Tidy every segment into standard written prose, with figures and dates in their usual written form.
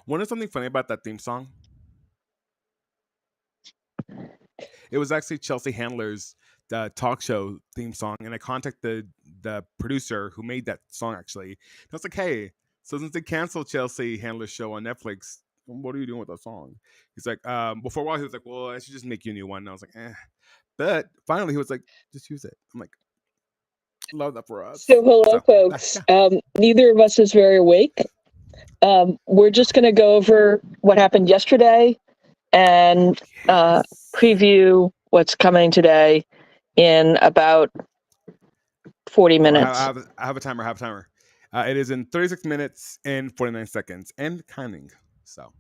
Want to know something funny about that theme song? It was actually Chelsea Handler's talk show theme song, and I contacted the producer who made that song. Actually, and I was like, "Hey, so since they canceled Chelsea Handler's show on Netflix, what are you doing with that song?" He's like, "Before a while, he was like, well, I should just make you a new one." And I was like, "Eh," but finally, he was like, "Just use it." I'm like, "Love that for us." So, hello, So folks. yeah, Neither of us is very awake. We're just going to go over what happened yesterday and yes. preview what's coming today in about 40 Oh, minutes. I have a timer. I have a timer. It is in 36 minutes and 49 seconds and counting. So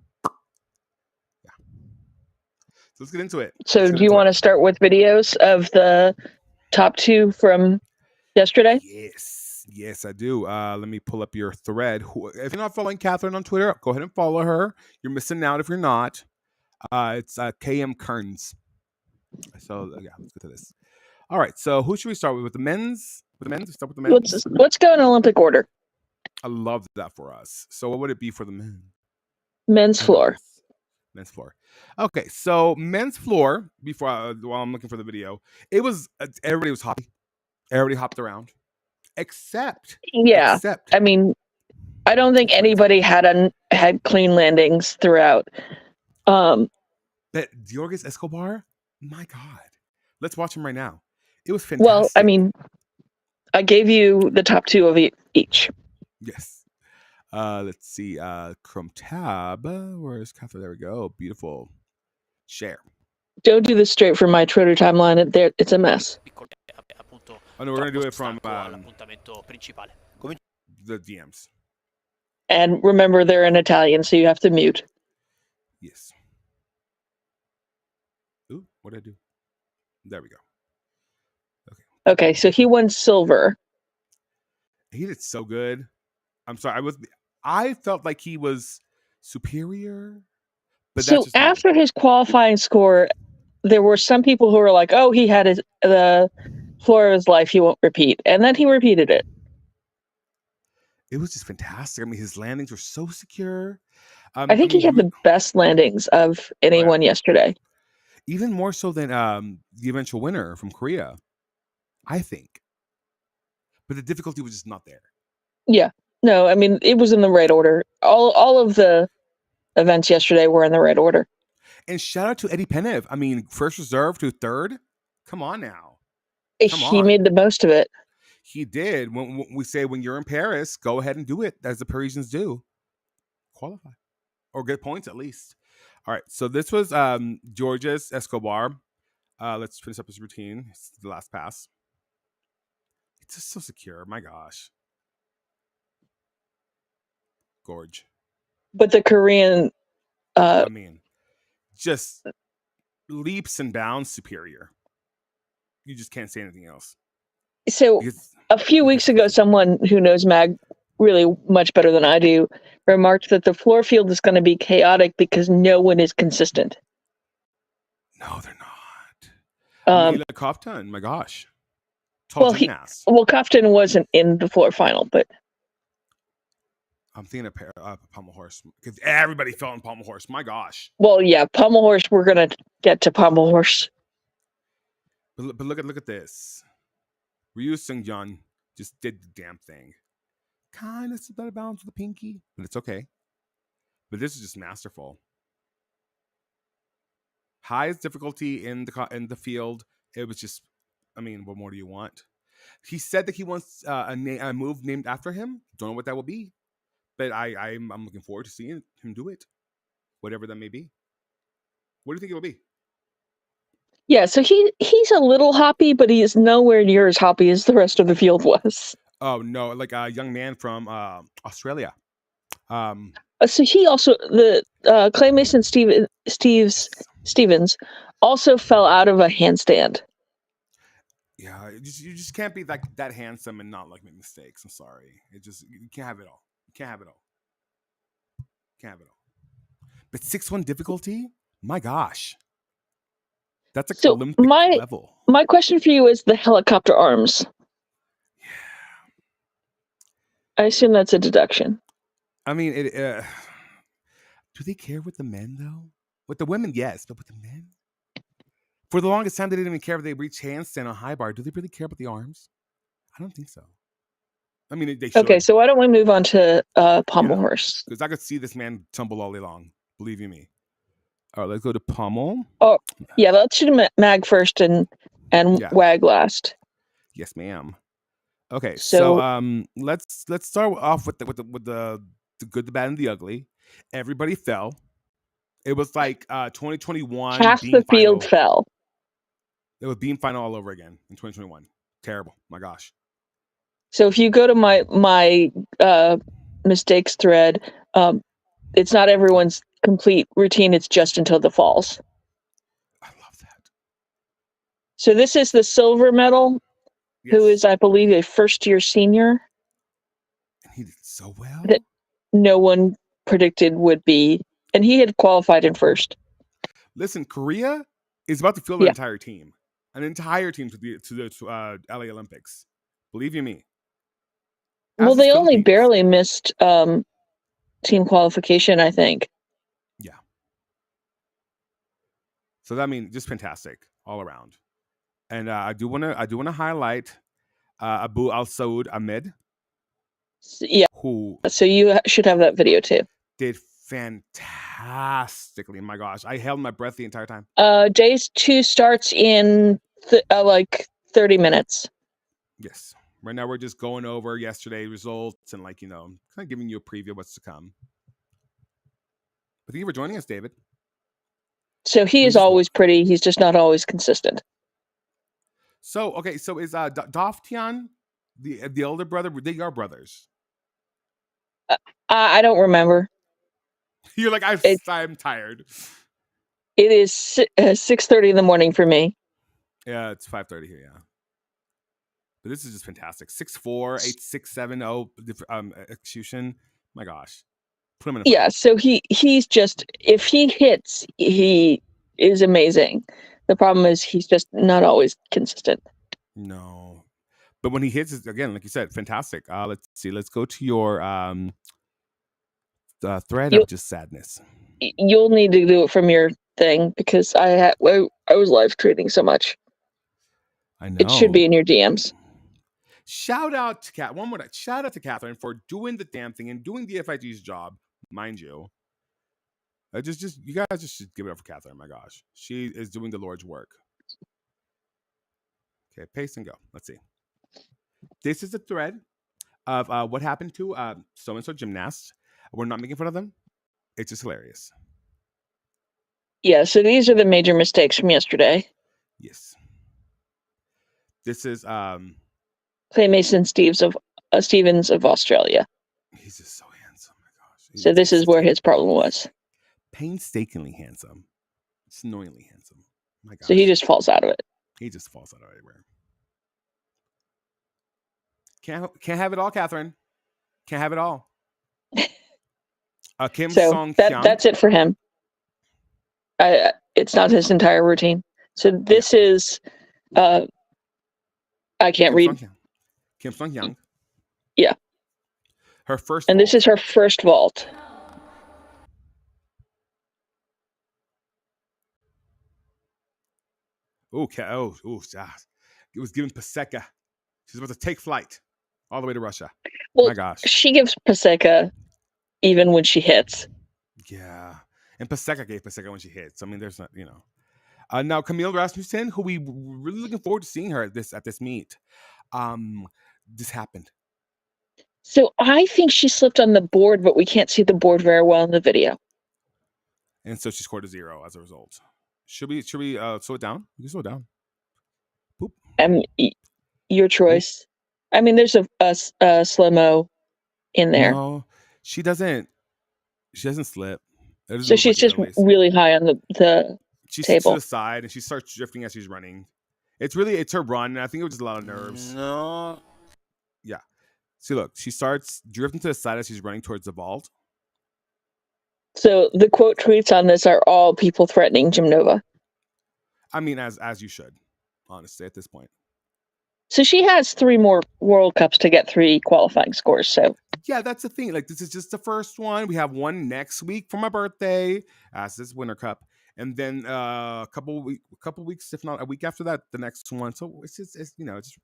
yeah, so let's get into it. So, do you want to start with videos of the top two from yesterday? Yes, I do. Let me pull up your thread. If you're not following Catherine on Twitter, go ahead and follow her. You're missing out if you're not. It's KM Kearns. So yeah, let's get to this. All right. So who should we start with? With the men's? With the men's? Start with the men's. Let's go in Olympic order. I love that for us. So what would it be for the men? Men's floor. Men's floor. Okay, so men's floor. While I'm looking for the video, it was everybody was hoppy. Everybody hopped around, except I mean, I don't think anybody had clean landings throughout. But Diorgis Escobar, my God, let's watch him right now. It was fantastic. Well, I mean, I gave you the top two of each. Yes. Let's see. Chrome tab. Where's Catherine? There we go. Beautiful. Share. Don't do this straight from my Twitter timeline. It's a mess. Oh no, we're gonna do it from the DMs. And remember, they're in Italian, so you have to mute. Yes. Ooh, what did I do? There we go. Okay, so he won silver. He did so good. I'm sorry. I felt like he was superior. But so after his qualifying score, there were some people who were like, "Oh, he had the floor of his life. He won't repeat," and then he repeated it. It was just fantastic. I mean, his landings were so secure. I think he had the best landings of anyone yesterday. Even more so than the eventual winner from Korea, I think. But the difficulty was just not there. Yeah. No, I mean, it was in the right order. All of the events yesterday were in the right order. And shout out to Eddie Penev. I mean, first reserve to third. Come on now. He made the most of it. He did. When we say when you're in Paris, go ahead and do it, as the Parisians do. Qualify. Or get points at least. All right. So this was Georges Escobar. Let's finish up his routine. It's the last pass. It's just so secure. My gosh. Gorge. But the Korean... I mean, just leaps and bounds superior. You just can't say anything else. So a few weeks ago, someone who knows Mag really much better than I do remarked that the floor field is going to be chaotic because no one is consistent. No, they're not. Mila Koftan, my gosh. Tall gymnast. Koftan wasn't in the floor final, but... I'm thinking of Pommel Horse because everybody fell in Pommel Horse. My gosh. Well, yeah, Pommel Horse. We're gonna get to Pommel Horse. But look at this. Ryu Seung-jun just did the damn thing. Kind of slipped out of bounds with the pinky, but it's okay. But this is just masterful. Highest difficulty in the field. It was just, I mean, what more do you want? He said that he wants a move named after him. Don't know what that will be. But I'm looking forward to seeing him do it, whatever that may be. What do you think it'll be? Yeah, so he's a little hoppy, but he is nowhere near as hoppy as the rest of the field was. Oh no, like a young man from Australia. So he also Clay Mason Stevens also fell out of a handstand. Yeah, you just can't be that handsome and not like make mistakes. I'm sorry, you can't have it all. You can't have it all. Can't have it all. But 6-1 difficulty? My gosh. That's like Olympic level. My question for you is the helicopter arms. Yeah. I assume that's a deduction. I mean, Do they care with the men though? With the women, yes, but with the men? For the longest time, they didn't even care if they reach handstand on high bar. Do they really care about the arms? I don't think so. I mean, they should. Okay, so why don't we move on to pommel horse? Because I could see this man tumble all day long. Believe you me. All right, let's go to pommel. Oh, yeah, let's do mag first and wag last. Yes, ma'am. Okay, so let's start off with the good, the bad, and the ugly. Everybody fell. It was like 2021. Half the field fell. It was beam final all over again in 2021. Terrible. My gosh. So if you go to my mistakes thread, it's not everyone's complete routine. It's just until the falls. I love that. So this is the silver medal, who is, I believe, a first-year senior. And he did so well. That no one predicted would be, and he had qualified in first. Listen, Korea is about to field an entire team to the LA Olympics. Believe you me. Well, they only barely missed team qualification, I think. Yeah. So that means just fantastic all around. And I do want to highlight Abu Al Saud Ahmed. Yeah. So you should have that video too. Did fantastically. My gosh, I held my breath the entire time. Day 2 starts in like 30 minutes. Yes. Right now we're just going over yesterday's results and kind of giving you a preview of what's to come. But thank you for joining us, David. So he is always pretty. He's just not always consistent. So okay, so is Doftian the older brother? They are brothers. I don't remember. You're like I'm tired. It is 6:30 in the morning for me. Yeah, it's 5:30 here. Yeah. But this is just fantastic. 6'4", 8'6", 7'0", execution. My gosh. Put him in a fight. Yeah, so he's just, if he hits, he is amazing. The problem is he's just not always consistent. No. But when he hits, again, like you said, fantastic. Let's see. Let's go to your thread of just sadness. You'll need to do it from your thing because I was live tweeting so much. I know. It should be in your DMs. Shout out to Kat. One more time. Shout out to Catherine for doing the damn thing and doing the FIG's job, mind you. Just you guys just should give it up for Catherine. My gosh, she is doing the Lord's work. Okay, paste and go. Let's see. This is a thread of what happened to so and so gymnasts. We're not making fun of them. It's just hilarious. Yeah. So these are the major mistakes from yesterday. Yes. This is Clay Mason Stevens of Australia. He's just so handsome. My gosh. So this is where his problem was. Painstakingly handsome. It's annoyingly handsome. My gosh. So he just falls out of it. He just falls out of everywhere. Can't have it all, Catherine. Can't have it all. Kim Song Hyun. That's it for him. It's not his entire routine. So this is I can't read. Kim Song Hyun. Yeah. Her first. And this is her first vault. Okay. It was giving Paseka. She's about to take flight all the way to Russia. Well, my gosh. She gives Paseka even when she hits. Yeah. And Paseka gave Paseka when she hits. I mean, there's not, now Camille Rasmussen, who we were really looking forward to seeing her at this meet. This happened. So I think she slipped on the board, but we can't see the board very well in the video. And so she scored a 0 as a result. Should we slow it down? You can slow it down. Boop. Your choice. Boop. I mean, there's a slow-mo in there. No, she doesn't slip. So she's just really high on the she table. She's to the side and she starts drifting as she's running. It's her run. And I think it was just a lot of nerves. No. Yeah. See, look, she starts drifting to the side as she's running towards the vault. So the quote tweets on this are all people threatening Gymnova. I mean, as you should, honestly, at this point. So she has 3 more World Cups to get 3 qualifying scores. So Yeah, that's the thing. Like, this is just the first one. We have one next week for my birthday, as this Winter Cup, and then a couple weeks, if not a week after that, the next one. So it's just just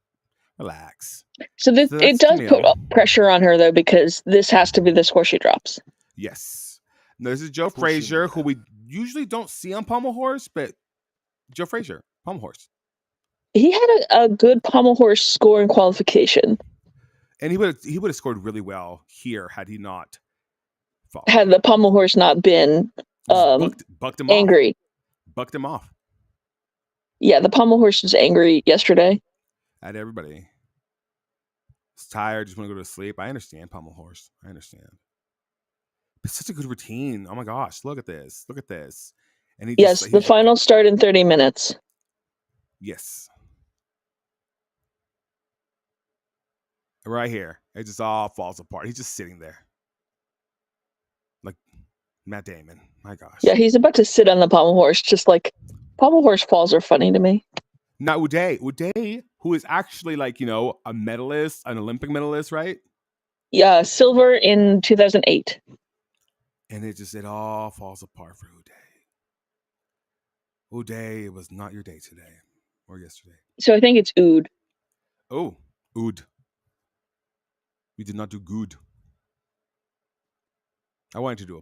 relax. So So it that's does put Camille. pressure on her though, because this has to be the score she drops. Yes. Now, this is Joe Pushing Frazier, me. who we usually don't see on Pommel Horse, but Joe Frazier, Pommel Horse. He had a good Pommel Horse scoring qualification. And he would have scored really well here had he not fallen. Had the Pommel Horse not been bucked him angry. Off. Bucked him off. Yeah, the Pommel Horse was angry yesterday. At everybody. It's tired, just want to go to sleep. I understand, Pommel Horse. I understand. But such a good routine. Oh my gosh, look at this. Look at this. And the final start in 30 minutes. Yes. Right here. It just all falls apart. He's just sitting there. Like Matt Damon. My gosh. Yeah, he's about to sit on the Pommel Horse, just like Pommel Horse falls are funny to me. Now Uday, who is actually like, a medalist, an Olympic medalist, right? Yeah, silver in 2008. And it all falls apart for Uday. Uday, it was not your day today or yesterday. So I think it's Oud. Oh, Oud. We did not do good. I wanted to do a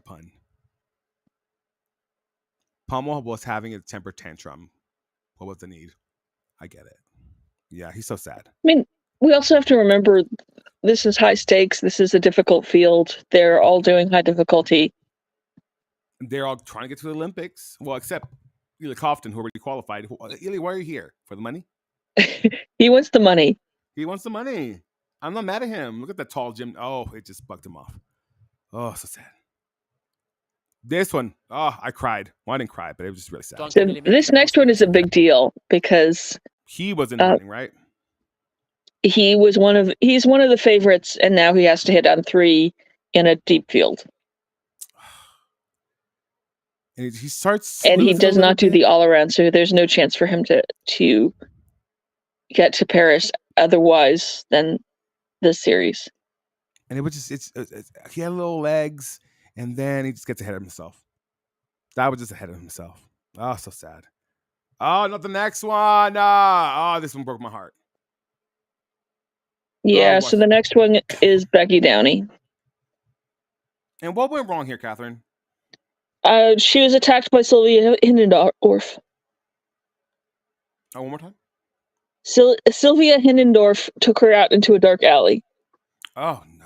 pun. Pommel was having a temper tantrum. What was the need? I get it. Yeah, he's so sad. I mean, we also have to remember this is high stakes. This is a difficult field. They're all doing high difficulty. They're all trying to get to the Olympics. Well, except Ely Cofton, who already qualified. Ely, why are you here? For the money? He wants the money. He wants the money. I'm not mad at him. Look at that tall gym. Oh, it just bucked him off. Oh, so sad. This one, I cried. Well, I didn't cry, but it was just really sad. So this next one is a big deal because he was in the running, right? He's one of the favorites, and now he has to hit on 3 in a deep field. And he starts, and he does not do the all around, so there's no chance for him to get to Paris otherwise than this series. And it was just he had little legs, and then he just gets ahead of himself. That was just ahead of himself. Oh, so sad. Oh, not the next one. This one broke my heart. Yeah, so the next one is Becky Downey. And what went wrong here, Catherine? She was attacked by Sylvia Hindendorf. Oh, one more time? Sylvia Hindendorf took her out into a dark alley. Oh, no.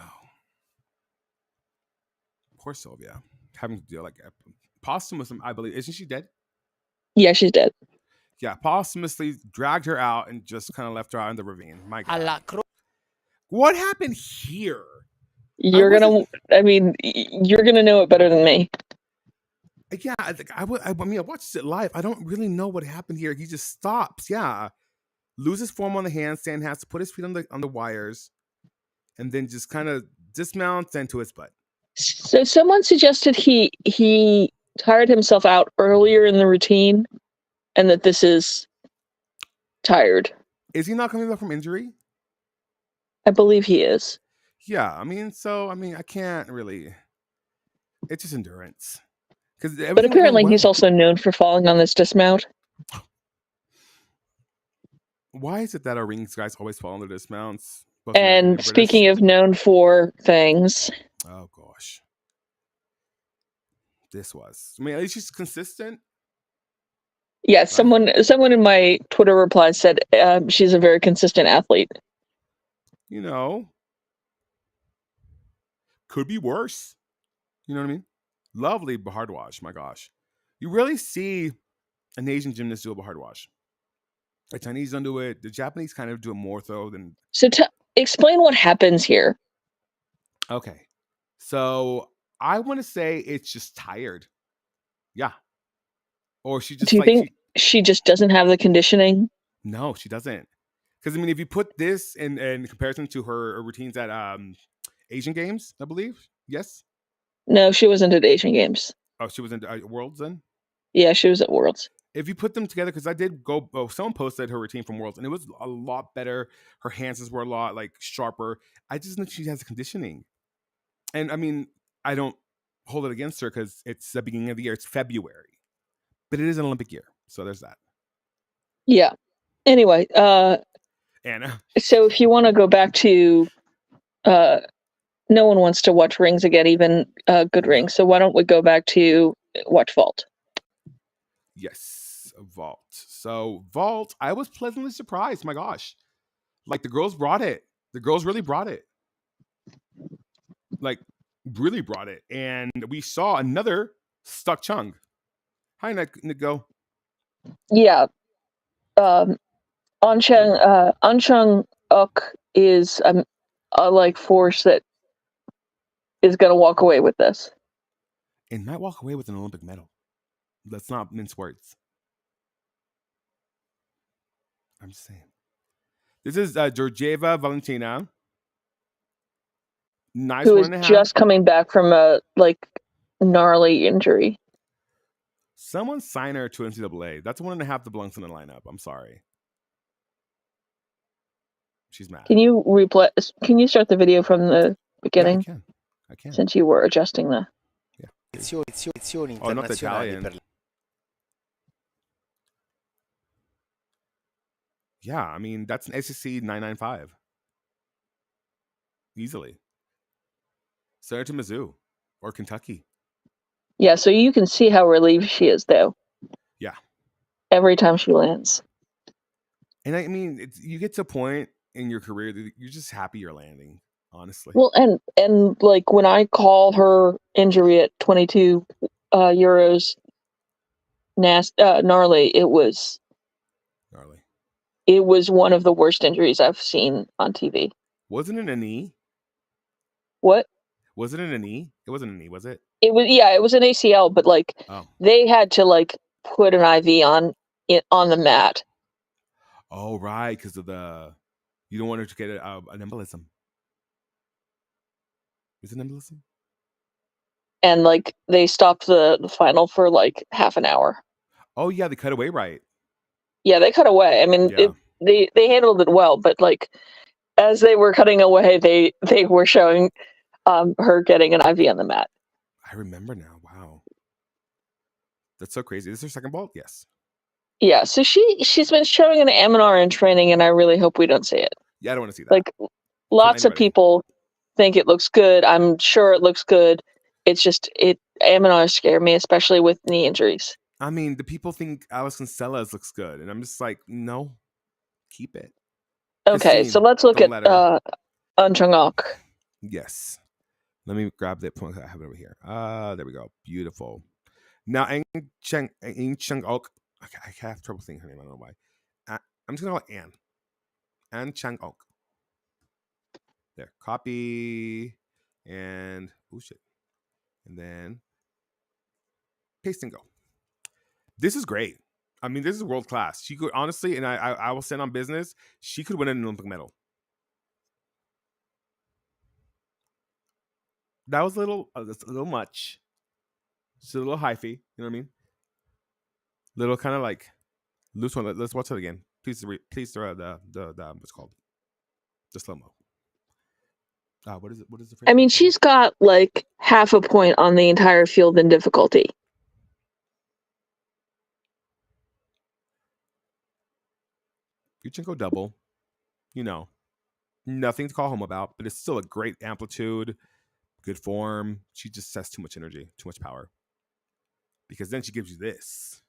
Poor Sylvia. Having to deal like posthumously, I believe. Isn't she dead? Yeah, she's dead. Yeah, posthumously dragged her out and just kind of left her out in the ravine. My God. What happened here? You're gonna know it better than me. Yeah, I watched it live. I don't really know what happened here. He just stops. Yeah, loses form on the handstand, has to put his feet on the wires, and then just kind of dismounts into his butt. So someone suggested he tired himself out earlier in the routine, and that this is tired. Is he not coming back from injury? I believe he is. Yeah, I can't really. It's just endurance. But apparently he's also known for falling on this dismount. Why is it that our rings guys always fall on the dismounts? And speaking of known for things. Oh, gosh. At least she's consistent. Yeah, someone in my Twitter reply said she's a very consistent athlete. Could be worse. You know what I mean? Lovely hard wash. My gosh. You really see an Asian gymnast do a hard wash. The Chinese don't do it. The Japanese kind of do it more so than. So explain what happens here. Okay. So I want to say it's just tired. Yeah. Or she just. Do you think she just doesn't have the conditioning? No, she doesn't. Because if you put this in comparison to her routines at Asian Games, I believe. Yes. No, she wasn't at Asian Games. Oh, she was in Worlds then? Yeah, she was at Worlds. if you put them together, because I did go, someone posted her routine from Worlds, and it was a lot better. Her hands were a lot like sharper. I just know she has conditioning, and I mean, I don't hold it against her because it's the beginning of the year. It's February, but it is an Olympic year, so there's that. Yeah. Anyway, Anna. So if you want to go back to, no one wants to watch Rings again, even good Rings. So why don't we go back to watch Vault? Yes, Vault. So Vault, I was pleasantly surprised. My gosh, like the girls brought it. The girls really brought it. Like really brought it, and we saw another Stuck Chung. Hi, Nico. Yeah. Anchang Uk is a like force that is going to walk away with this. And might walk away with an Olympic medal. Let's not mince words. I'm just saying. This is Georgieva Valentina. Nice who one is and a half. just coming back from a like gnarly injury. Someone sign her to NCAA. That's 1.5 that belongs in the lineup. I'm sorry. She's mad. Can you replay? Can you start the video from the beginning? Yeah, I can. Since you were adjusting the. Yeah. Oh, not the Italian. Yeah, I mean that's an SEC 995. Easily. Send her to Mizzou or Kentucky. Yeah, so you can see how relieved she is, though. Yeah. Every time she lands. And I mean, you get to a point in your career that you're just happy you're landing, honestly. Well, and like when I call her injury at 22 euros gnarly, it was gnarly. It was one of the worst injuries I've seen on TV. Wasn't it a knee? What? Was it in a knee? It wasn't a knee, was it? It was, yeah, it was an ACL, but like they had to like put an IV on the mat. Oh, right, because of you don't want her to get an embolism. Is it an embolism? And like they stopped the final for like half an hour. Oh yeah, they cut away right. Yeah, they cut away. I mean, they handled it well, but like as they were cutting away, they were showing her getting an IV on the mat. I remember now. Wow, that's so crazy. Is this her second vault? Yes. Yeah, so she's been showing an Aminar in training, and I really hope we don't see it. Yeah, I don't want to see that. Like lots of people think it looks good. I'm sure it looks good. It's just Aminar scare me, especially with knee injuries. I mean, the people think Alison Sellers looks good, and I'm just like, no, keep it. Okay, Christine, so let's look at Anchang-ok. Yes. Let me grab that point. I have it over here. There we go. Beautiful. Now, Chang-ok. Okay, I have trouble saying her name. I don't know why. I'm just going to call it Anne. Anne Chang-ok. There. Copy. And, oh shit. And then paste and go. This is great. I mean, this is world class. She could, honestly, and I will stand on business, she could win an Olympic medal. That was a little much. It's a little hyphy. You know what I mean? Little kind of like loose one. Let's watch it again. Please throw the what's called the slow mo. What is it? What is the phrase? I mean, she's got like half a point on the entire field in difficulty. Yuchenko double. You know, nothing to call home about, but it's still a great amplitude, good form. She just has too much energy, too much power. Because then she gives you this.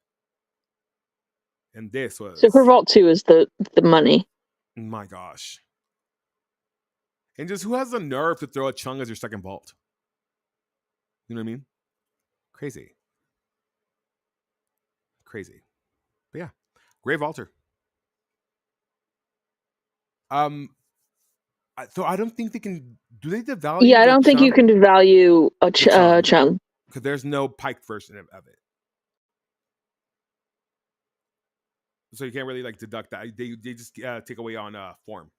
And this was... So her vault 2 is the money. My gosh. And just who has the nerve to throw a Chung as your second vault? You know what I mean? Crazy. But yeah, great vaulter. So I don't think they can... Do they devalue? Yeah, I don't think you can devalue a Chung. Because there's no Pike version of it. So you can't really like deduct that. They just take away on form.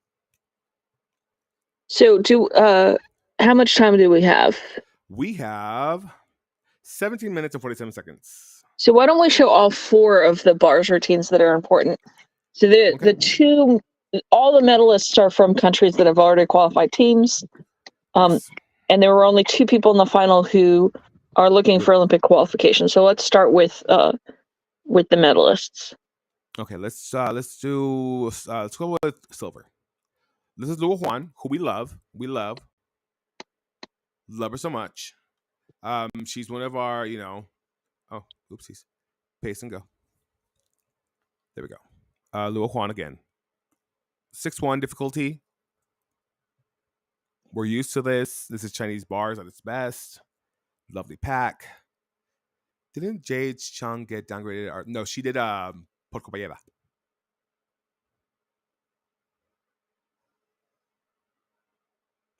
So how much time do we have? We have 17 minutes and 47 seconds. So why don't we show all 4 of the bars routines that are important? So all the medalists are from countries that have already qualified teams. Yes. And there were only 2 people in the final who are looking for Olympic qualification. So let's start with the medalists. Okay, let's go with silver. This is Luo Juan, who we love. Love her so much. She's one of our, oh, oopsies. Pace and go. There we go. Luo Juan again. 6-1 difficulty. We're used to this. This is Chinese bars at its best. Lovely pack. Didn't Jade Chung get downgraded? Or, no, she did Porcobayeva.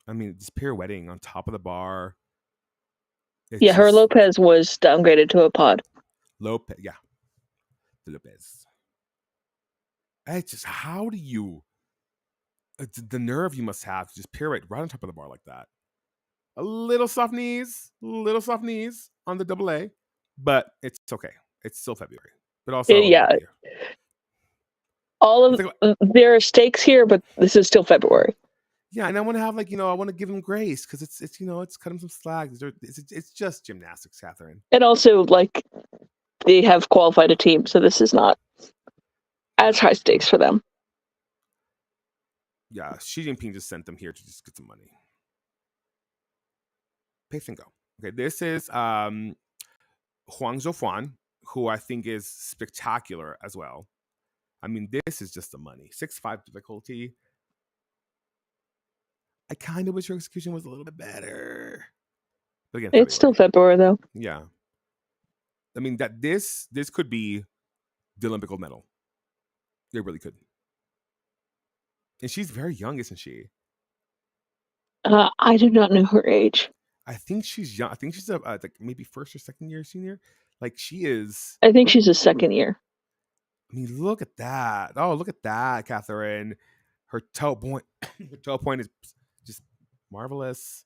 I mean, this pirouetting on top of the bar. Her Lopez was downgraded to a pod. Lopez, yeah. The Lopez. It's just, how do you... the nerve you must have to just pirouette right on top of the bar like that. A little soft knees on the double A, but it's okay. It's still February, but also all of there are stakes here, but this is still February. Yeah, and I want to have I want to give him grace because it's it's cut him some slack. It's just gymnastics, Catherine. And also they have qualified a team, so this is not as high stakes for them. Yeah, Xi Jinping just sent them here to just get some money. Pace and go. Okay, this is Huang Zhoufuan, who I think is spectacular as well. I mean, this is just the money. 6-5 difficulty. I kind of wish her execution was a little bit better. But again, it's still February though. Yeah. I mean, that this could be the Olympic gold medal. It really could. And she's very young, isn't she? I do not know her age. I think she's young. I think she's maybe first or second year senior. She is. I think she's a second year. I mean, look at that. Oh, look at that, Catherine. Her toe point. Her toe point is just marvelous.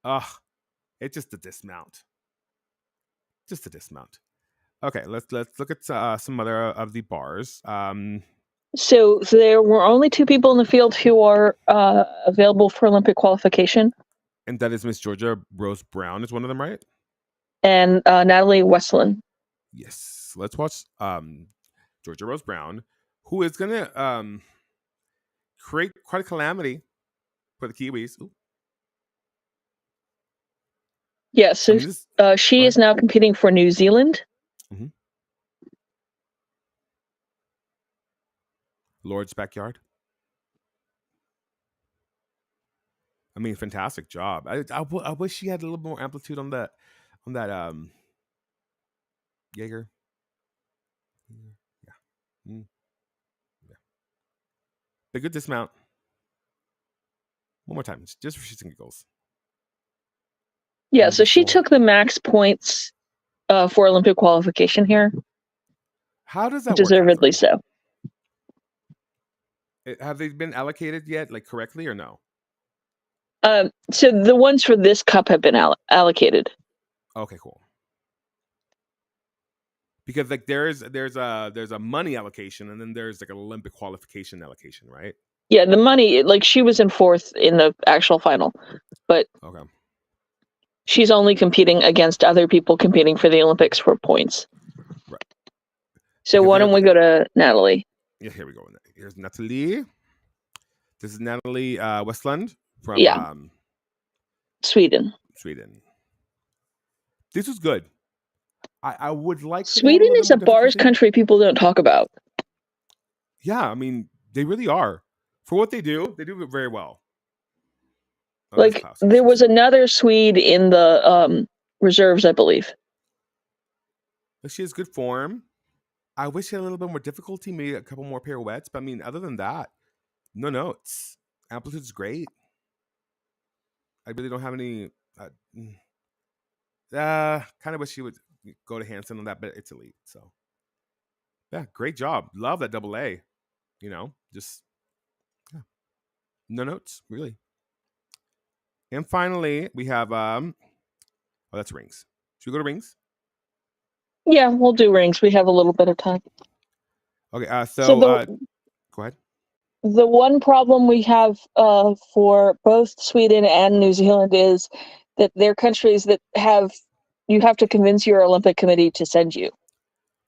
It's just a dismount. Just a dismount. Okay, let's look at some other of the bars. So there were only 2 people in the field who are available for Olympic qualification. And that is Miss Georgia Rose Brown is one of them, right? And Natalie Westland. Yes. Let's watch Georgia Rose Brown, who is going to create quite a calamity for the Kiwis. Ooh. Yeah, so she is now competing for New Zealand. Mm-hmm. Lord's backyard. I mean, fantastic job. I wish she had a little more amplitude on that Jaeger. Yeah. Yeah. The good dismount. One more time, just for shits and giggles. Yeah, so she took the max points for Olympic qualification here. How does that Deservedly work? so. Have they been allocated yet, correctly or no? So the ones for this cup have been allocated. Okay, cool. Because there's a money allocation and then there's an Olympic qualification allocation, right? Yeah, the money, she was in 4th in the actual final, but okay. She's only competing against other people competing for the Olympics for points. Right. So why don't we go to Natalie? Yeah, here we go. Here's Natalie. This is Natalie Westland from Sweden. This was good. I would like Sweden is a bars country people don't talk about. Yeah, I mean, they really are. For what they do it very well. There was another Swede in the reserves, I believe. But she has good form. I wish she had a little bit more difficulty, maybe a couple more pirouettes. But I mean, other than that, no notes. Amplitude's great. I really don't have any. Kind of wish she would go to Hansen on that, but it's elite. So, yeah, great job. Love that double A. Just no notes, really. And finally, we have that's rings. Should we go to rings? Yeah, we'll do rings. We have a little bit of time. Okay. So Go ahead. the one problem we have for both Sweden and New Zealand is that they're countries that you have to convince your Olympic committee to send you,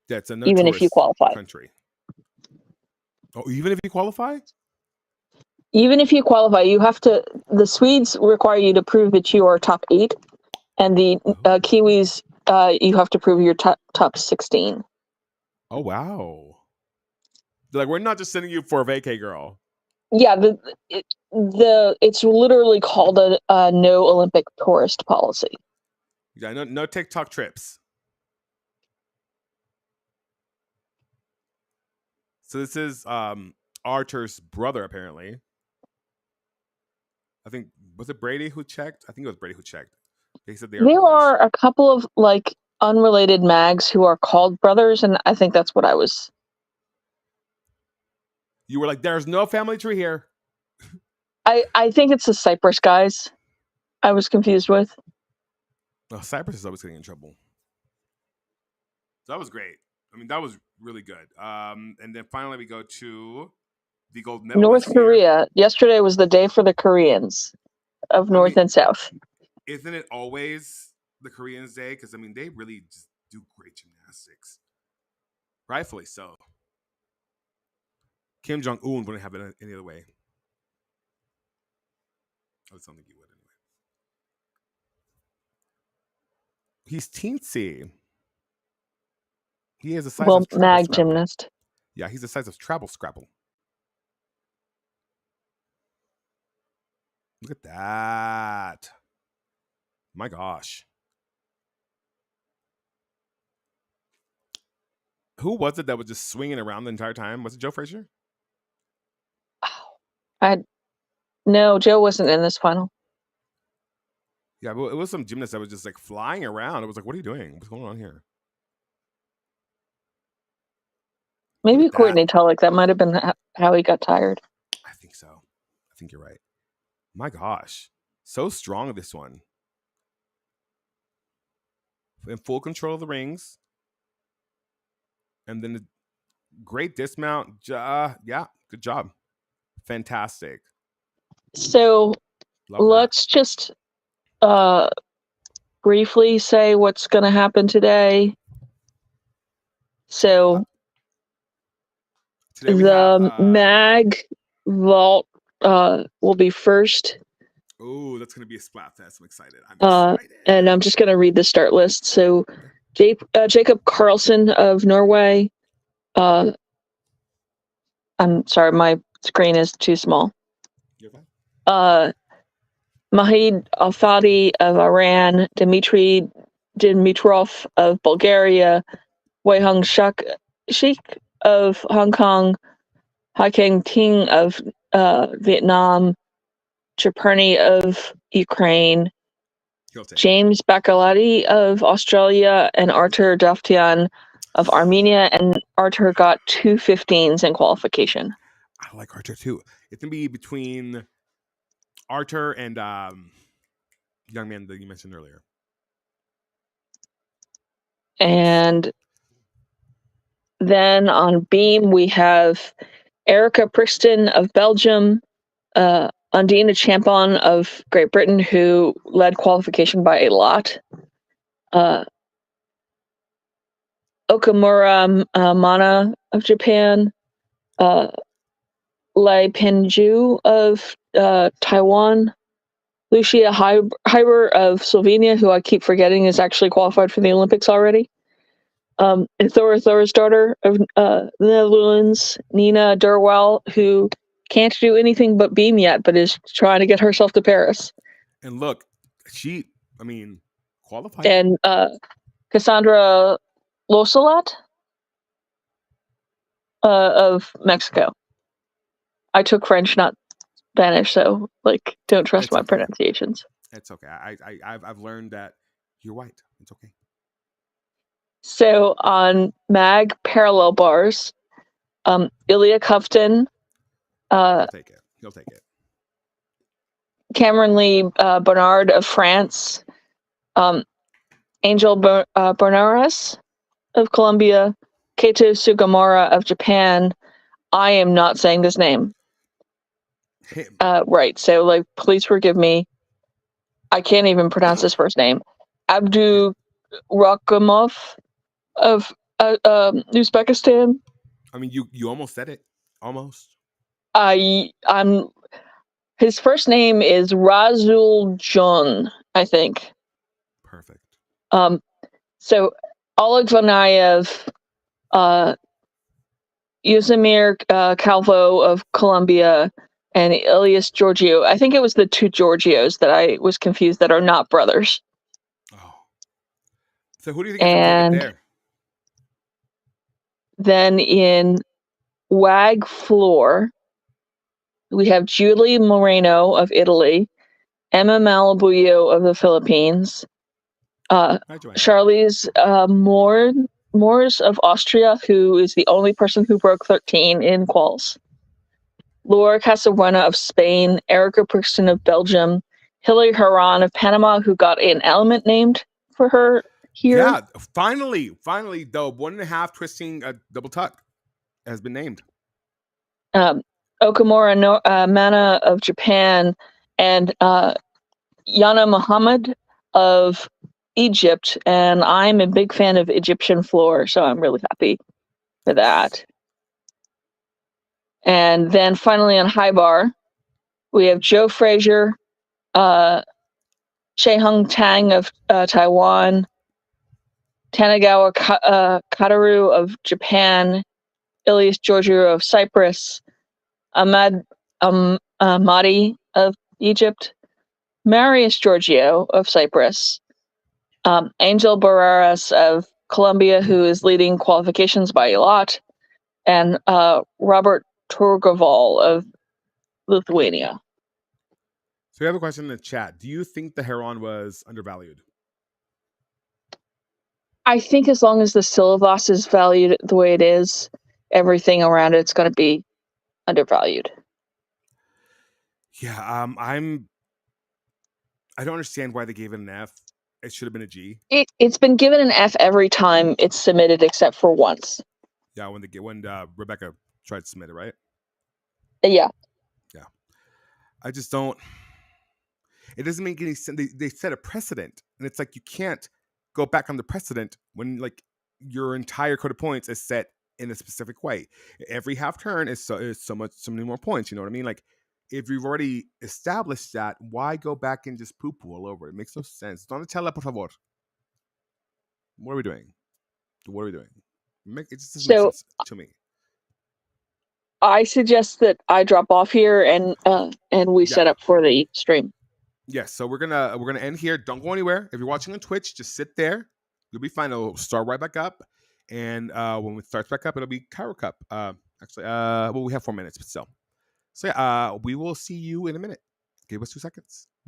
That's a no even if you tourist qualify. country. Oh, even if you qualify? Even if you qualify, the Swedes require you to prove that you are top 8, and the Kiwis, you have to prove you're top 16. Oh, wow. They're like, we're not just sending you for a vacay, girl. Yeah, it's literally called a no Olympic tourist policy. Yeah, no TikTok trips. So this is Archer's brother, apparently. I think, was it Brady who checked? I think it was Brady who checked. They said they are There brothers. are a couple of unrelated mags who are called brothers, and I think that's what I was. You were like, there's no family tree here. I think it's the Cyprus guys I was confused with. Oh, Cyprus is always getting in trouble. So that was great. I mean, that was really good. And then finally we go to the gold medalist North Korea. here. Yesterday was the day for the Koreans of North and South. Isn't it always the Koreans' day? Because, I mean, they really just do great gymnastics. Rightfully so. Kim Jong-un wouldn't have it any other way. I don't think he would anyway. He's teensy. He is the size of Travel mag Scrabble. gymnast. Yeah, he's the size of Travel Scrabble. Look at that. My gosh. Who was it that was just swinging around the entire time? Was it Joe Frazier? No, Joe wasn't in this final. Yeah, but it was some gymnast that was just like flying around. It was like, what are you doing? What's going on here? Maybe Courtney Tulloch. That might have been how he got tired. I think so. I think you're right. My gosh. So strong, this one. In full control of the rings. And then the great dismount. Yeah, good job. Fantastic. So let's just briefly say what's going to happen today. So today we the mag vault will be first. Oh, that's going to be a splat fest. I'm excited. And I'm just going to read the start list. So Jacob Carlson of Norway. I'm sorry, my screen is too small. You're fine. Mahid Alfadi of Iran, Dmitry Dimitrov of Bulgaria, Wei Hung Sheik of Hong Kong, Hai Kang Ting of Vietnam, Chaperny of Ukraine, James Bakalati of Australia, and Artur Daftian of Armenia. And Artur got 2 15s in qualification. I like Artur too. It's going to be between Artur and young man that you mentioned earlier. And then on beam, we have Erica Prixton of Belgium, Undina Champon of Great Britain, who led qualification by a lot. Okamura Mana of Japan, Lai Penju of Taiwan, Lucia Hyber of Slovenia, who I keep forgetting is actually qualified for the Olympics already. And Thora's daughter of the Netherlands, Nina Durwell, who can't do anything but beam yet, but is trying to get herself to Paris. And look, qualified. And Cassandra Losalat of Mexico. I took French, not Spanish, so don't trust my pronunciations. It's okay. I've learned that you're white. It's okay. So on mag parallel bars, Ilya Cufton. He'll take it. Cameron Lee Bernard of France. Angel Bernares of Colombia, Keito Sugimura of Japan. I am not saying this name right, so like, please forgive me. I can't even pronounce his first name. Abdu Rakhimov of Uzbekistan. I mean, you almost said it. Almost. I'm. His first name is Razul Jun, I think. Perfect. So Oleg Vanayev, Yusimir Calvo of Colombia, and Ilias Giorgio. I think it was the two Giorgios that I was confused that are not brothers. Oh. So who do you think is going to take it And there? then in WAG floor, we have Julie Moreno of Italy, Emma Malabuyo of the Philippines, Hi, Joanna. Charlize Moores of Austria, who is the only person who broke 13 in quals, Laura Casabuena of Spain, Erica Brixton of Belgium, Hilary Haran of Panama, who got an element named for her here. Yeah, finally, the 1.5 twisting double tuck has been named. Okamura Mana of Japan, and Yana Muhammad of Egypt. And I'm a big fan of Egyptian floor, so I'm really happy for that. And then finally on high bar, we have Joe Frazier, Hung Tang of Taiwan, Tanagawa Kataru of Japan, Ilias Georgiou of Cyprus, Ahmad Mahdi of Egypt, Marius Giorgio of Cyprus, Angel Barreras of Colombia, who is leading qualifications by a lot, and Robert Turgoval of Lithuania. So we have a question in the chat. Do you think the Heron was undervalued? I think as long as the syllabus is valued the way it is, everything around it's going to be undervalued. Yeah, I don't understand why they gave it an F. It should have been a G. It's been given an F every time it's submitted except for once. Yeah, when Rebecca tried to submit it, right? Yeah. I just don't. It doesn't make any sense. They set a precedent, and it's like you can't go back on the precedent when like your entire code of points is set in a specific way. Every half turn is so many more points. You know what I mean? Like if you've already established that, why go back and just poo poo all over? It makes no sense. Donatella, por favor. What are we doing? What are we doing? It just doesn't make sense to me. I suggest that I drop off here and we set up for the stream. Yes, so we're gonna end here. Don't go anywhere. If you're watching on Twitch, just sit there. You'll be fine. It'll start right back up, and when it starts back up, it'll be Cairo Cup. Actually, well, we have 4 minutes, but still. So yeah, we will see you in a minute. Give us 2 seconds. Bye.